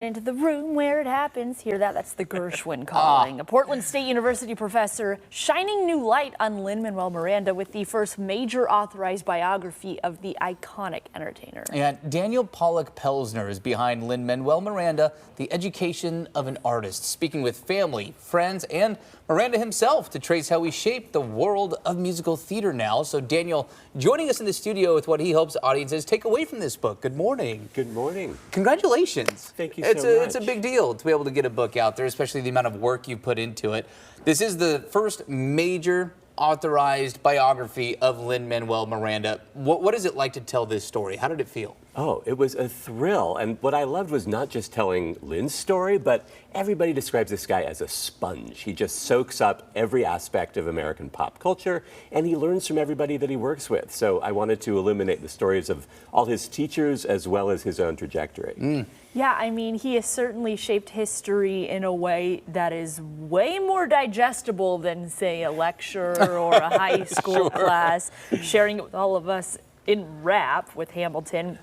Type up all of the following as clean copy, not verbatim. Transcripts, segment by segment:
Into the room where it happens. Hear that? That's the Gershwin calling. A Portland State University professor shining new light on Lin-Manuel Miranda with the first major authorized biography of the iconic entertainer. And Daniel Pollock-Pelsner is behind Lin-Manuel Miranda, The Education of an Artist, speaking with family, friends, and Miranda himself to trace how he shaped the world of musical theater now. So Daniel joining us in the studio with what he hopes audiences take away from this book. Good morning. Good morning. Congratulations. Thank you so much. It's a big deal to be able to get a book out there, especially the amount of work you put into it. This is the first major authorized biography of Lin-Manuel Miranda. What is it like to tell this story? How did it feel? Oh, it was a thrill. And what I loved was not just telling Lin's story, but everybody describes this guy as a sponge. He just soaks up every aspect of American pop culture, and he learns from everybody that he works with. So I wanted to illuminate the stories of all his teachers as well as his own trajectory. Yeah, I mean, he has certainly shaped history in a way that is way more digestible than, say, a lecture or a high school class, sharing it with all of us in rap with Hamilton.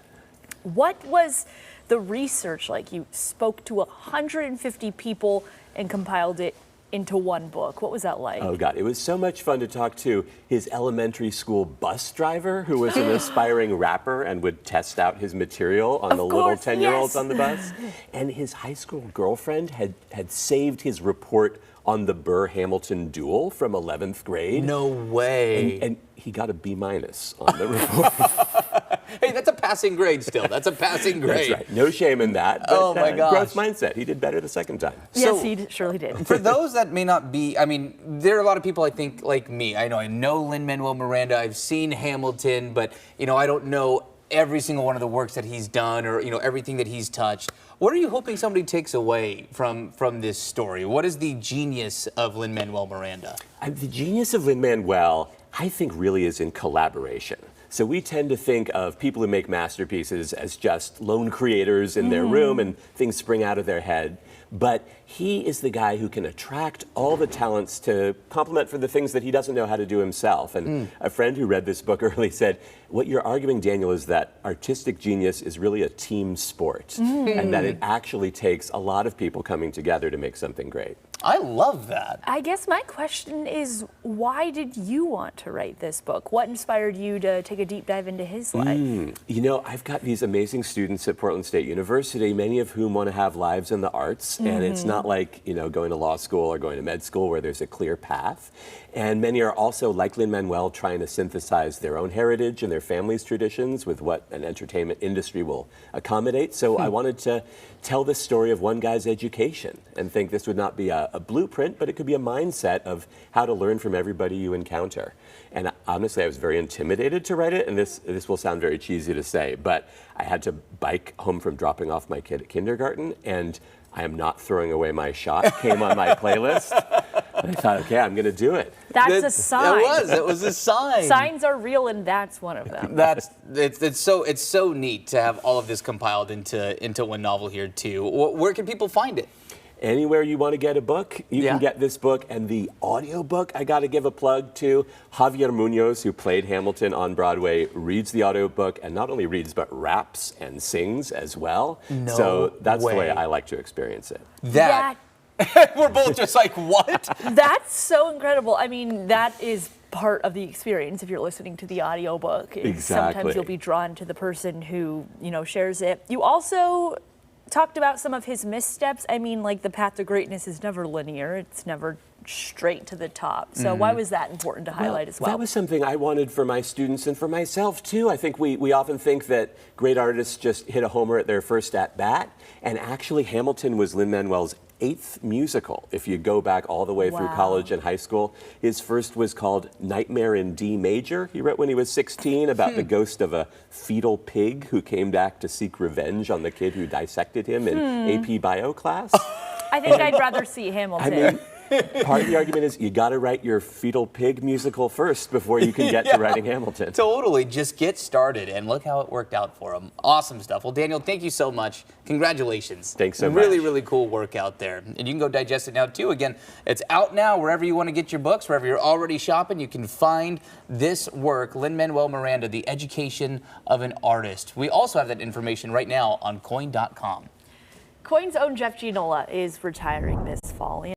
What was the research like? You spoke to 150 people and compiled it into one book. What was that like? Oh, God. It was so much fun to talk to his elementary school bus driver, who was an aspiring rapper and would test out his material on little 10-year-olds on the bus. And his high school girlfriend had saved his report on the Burr-Hamilton duel from 11th grade. No way. And he got a B- on the report. Hey, that's a passing grade still. That's a passing grade. That's right. No shame in that. But, oh, my gosh. Growth mindset. He did better the second time. Yes, he surely did. For those that may not be, I mean, there are a lot of people, I think, like me. I know Lin-Manuel Miranda. I've seen Hamilton, but, I don't know every single one of the works that he's done or, everything that he's touched. What are you hoping somebody takes away from this story? What is the genius of Lin-Manuel Miranda? The genius of Lin-Manuel, I think, really is in collaboration. So we tend to think of people who make masterpieces as just lone creators in their room and things spring out of their head. But he is the guy who can attract all the talents to complement for the things that he doesn't know how to do himself. And a friend who read this book early said, what you're arguing, Daniel, is that artistic genius is really a team sport and that it actually takes a lot of people coming together to make something great. I love that. I guess my question is, why did you want to write this book? What inspired you to take a deep dive into his life? I've got these amazing students at Portland State University, many of whom want to have lives in the arts. And it's not like, going to law school or going to med school where there's a clear path. And many are also, like Lin-Manuel, trying to synthesize their own heritage and their family's traditions with what an entertainment industry will accommodate. So I wanted to tell the story of one guy's education and think this would not be a blueprint, but it could be a mindset of how to learn from everybody you encounter. And honestly, I was very intimidated to write it, and this will sound very cheesy to say, but I had to bike home from dropping off my kid at kindergarten, and I Am Not Throwing Away My Shot came on my playlist. And I thought, okay, I'm going to do That's a sign. It was a sign. Signs are real, and that's one of them. It's so neat to have all of this compiled into one novel here too. Where can people find it? Anywhere you want to get a book, you can get this book. And the audiobook, I got to give a plug to. Javier Munoz, who played Hamilton on Broadway, reads the audiobook, and not only reads, but raps and sings as well. So that's the way I like to experience it. We're both just like, what? That's so incredible. I mean, that is part of the experience if you're listening to the audiobook. Exactly. Sometimes you'll be drawn to the person who, shares it. You also talked about some of his missteps. I mean, like, the path to greatness is never linear. It's never straight to the top. So why was that important to highlight as well? That was something I wanted for my students and for myself, too. I think we often think that great artists just hit a homer at their first at-bat. And actually, Hamilton was Lin-Manuel's 8th musical, if you go back all the way through college and high school. His first was called Nightmare in D Major. He wrote when he was 16 about the ghost of a fetal pig who came back to seek revenge on the kid who dissected him in AP Bio class. I think I'd rather see Hamilton. I mean, part of the argument is you got to write your fetal pig musical first before you can get to writing Hamilton. Totally. Just get started, and look how it worked out for him. Awesome stuff. Well, Daniel, thank you so much. Congratulations. Thanks so much. Really, really cool work out there. And you can go digest it now, too. Again, it's out now wherever you want to get your books, wherever you're already shopping. You can find this work, Lin-Manuel Miranda, The Education of an Artist. We also have that information right now on coin.com. Coin's own Jeff Ginola is retiring this fall.